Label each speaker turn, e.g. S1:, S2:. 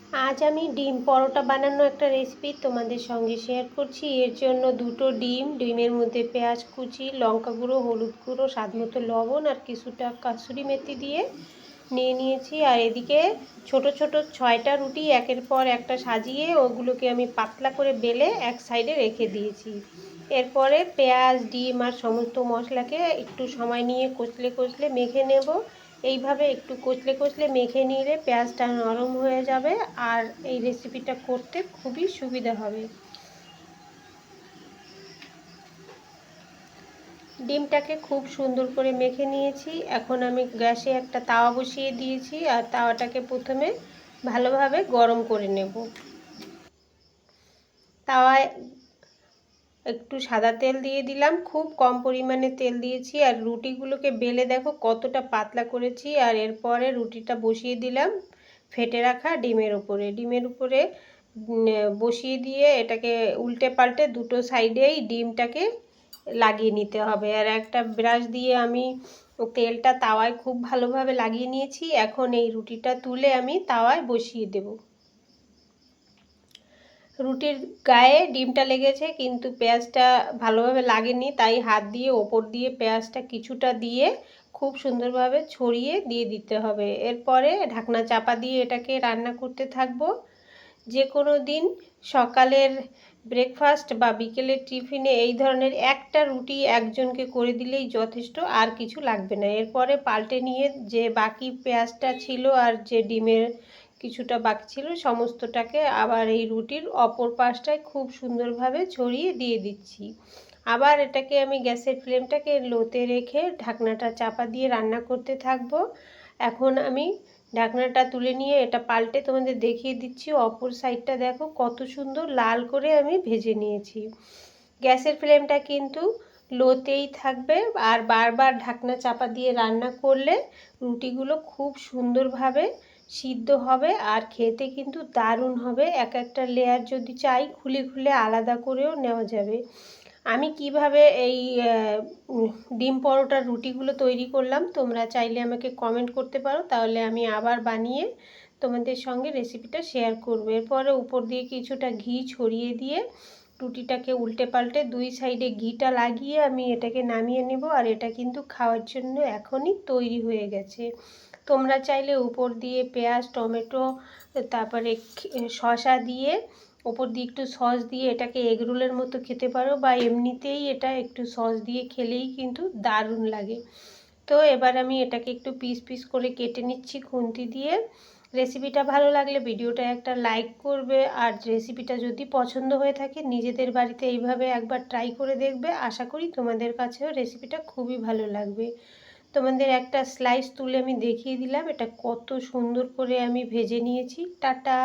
S1: আজ আমি ডিম পরোটা বানানো একটা রেসিপি তোমাদের সঙ্গে শেয়ার করছি। এর জন্য দুটো ডিমের মধ্যে পেঁয়াজ কুচি, লঙ্কা গুঁড়ো, হলুদ গুঁড়ো, স্বাদ মতো লবণ আর কিছুটা কাসুরি মেথি দিয়ে নিয়ে নিয়েছি। আর এদিকে ছোট ছোট 6টা রুটি একের পর একটা সাজিয়ে ওগুলোকে আমি পাতলা করে বেলে এক সাইডে রেখে দিয়েছি। এরপরে পেঁয়াজ, ডিম আর সমস্ত মশলাকে একটু সময় নিয়ে কচলে কচলে মেখে নেব। এইভাবে একটু কচলে কচলে মেখে নিলে পেঁয়াজটা নরম হয়ে যাবে আর এই রেসিপিটা করতে খুবই সুবিধা হবে। ডিমটাকে খুব সুন্দর করে মেখে নিয়েছি। এখন আমি গ্যাসে একটা তাওয়া বসিয়ে দিয়েছি আর তাওয়াটাকে প্রথমে ভালোভাবে গরম করে নেব। তাওয়ায় একটু সাদা তেল দিয়ে দিলাম, খুব কম পরিমাণে তেল দিয়েছি। আর রুটিগুলোকে বেলে দেখো কতটা পাতলা করেছি। আর এরপরে রুটিটা বসিয়ে দিলাম ফেটে রাখা ডিমের উপরে বসিয়ে দিয়ে এটাকে উল্টে পাল্টে দুটো সাইডেই ডিমটাকে লাগিয়ে নিতে হবে। আর একটা ব্রাশ দিয়ে আমি তেলটা তাওয়ায় খুব ভালোভাবে লাগিয়ে নিয়েছি। এখন এই রুটিটা তুলে আমি তাওয়ায় বসিয়ে দেব। রুটির গায়ে ডিমটা লেগেছে কিন্তু পেঁয়াজটা ভালোভাবে লাগেনি, তাই হাত দিয়ে ওপর দিয়ে পেঁয়াজটা কিছুটা দিয়ে খুব সুন্দরভাবে ছড়িয়ে দিয়ে দিতে হবে। এরপরে ঢাকনা চাপা দিয়ে এটাকে রান্না করতে থাকবো। যে কোনো দিন সকালের ব্রেকফাস্ট বা বিকেলের টিফিনে এই ধরনের একটা রুটি একজনকে করে দিলেই যথেষ্ট, আর কিছু লাগবে না। এরপরে পাল্টে নিয়ে যে বাকি পেঁয়াজটা ছিল আর যে ডিমের কিছুটা বাকি ছিল সমস্তটাকে আবার এই রুটির অপর পাশটায় খুব সুন্দরভাবে ছড়িয়ে দিয়ে দিচ্ছি। আবার এটাকে আমি গ্যাসের ফ্লেমটাকে লোতে রেখে ঢাকনাটা চাপা দিয়ে রান্না করতে থাকবো। এখন আমি ঢাকনাটা তুলে নিয়ে এটা পাল্টে তোমাদের দেখিয়ে দিচ্ছি। অপর সাইডটা দেখো কত সুন্দর লাল করে আমি ভেজে নিয়েছি। গ্যাসের ফ্লেমটা কিন্তু লোতেই থাকবে আর বারবার ঢাকনা চাপা দিয়ে রান্না করলে রুটিগুলো খুব সুন্দরভাবে সিদ্ধ হবে আর খেতে কিন্তু দারুণ হবে। এক একটা লেয়ার যদি চাই খুলে খুলে আলাদা করেও নেওয়া যাবে। আমি কিভাবে এই ডিম পরোটার রুটিগুলো তৈরি করলাম তোমরা চাইলে আমাকে কমেন্ট করতে পারো, তাহলে আমি আবার বানিয়ে তোমাদের সঙ্গে রেসিপিটা শেয়ার করবো। এরপরে উপর দিয়ে কিছুটা ঘি ছড়িয়ে দিয়ে রুটিটাকে উল্টে পাল্টে দুই সাইডে ঘিটা লাগিয়ে আমি এটাকে নামিয়ে নেব। আর এটা কিন্তু খাওয়ার জন্য এখনই তৈরি হয়ে গেছে। তোমরা চাইলে উপর দিয়ে পেঁয়াজ, টমেটো, তারপরে শসা দিয়ে ওপর দিয়ে একটু সস দিয়ে এটাকে এগরোলের মতো খেতে পারো, বা এমনিতেই এটা একটু সস দিয়ে খেলেই কিন্তু দারুণ লাগে। তো এবার আমি এটাকে একটু পিস পিস করে কেটে নিচ্ছি খুন্তি দিয়ে। রেসিপিটা ভালো লাগলে ভিডিওটা একটা লাইক করবে, আর রেসিপিটা যদি পছন্দ হয়ে থাকে নিজেদের বাড়িতে এইভাবে একবার ট্রাই করে দেখবে। আশা করি তোমাদের কাছেও রেসিপিটা খুবই ভালো লাগবে। তোমাদের একটা স্লাইস তুলে আমি দেখিয়ে দিলাম এটা কত সুন্দর করে আমি ভেজে নিয়েছি। টাটা।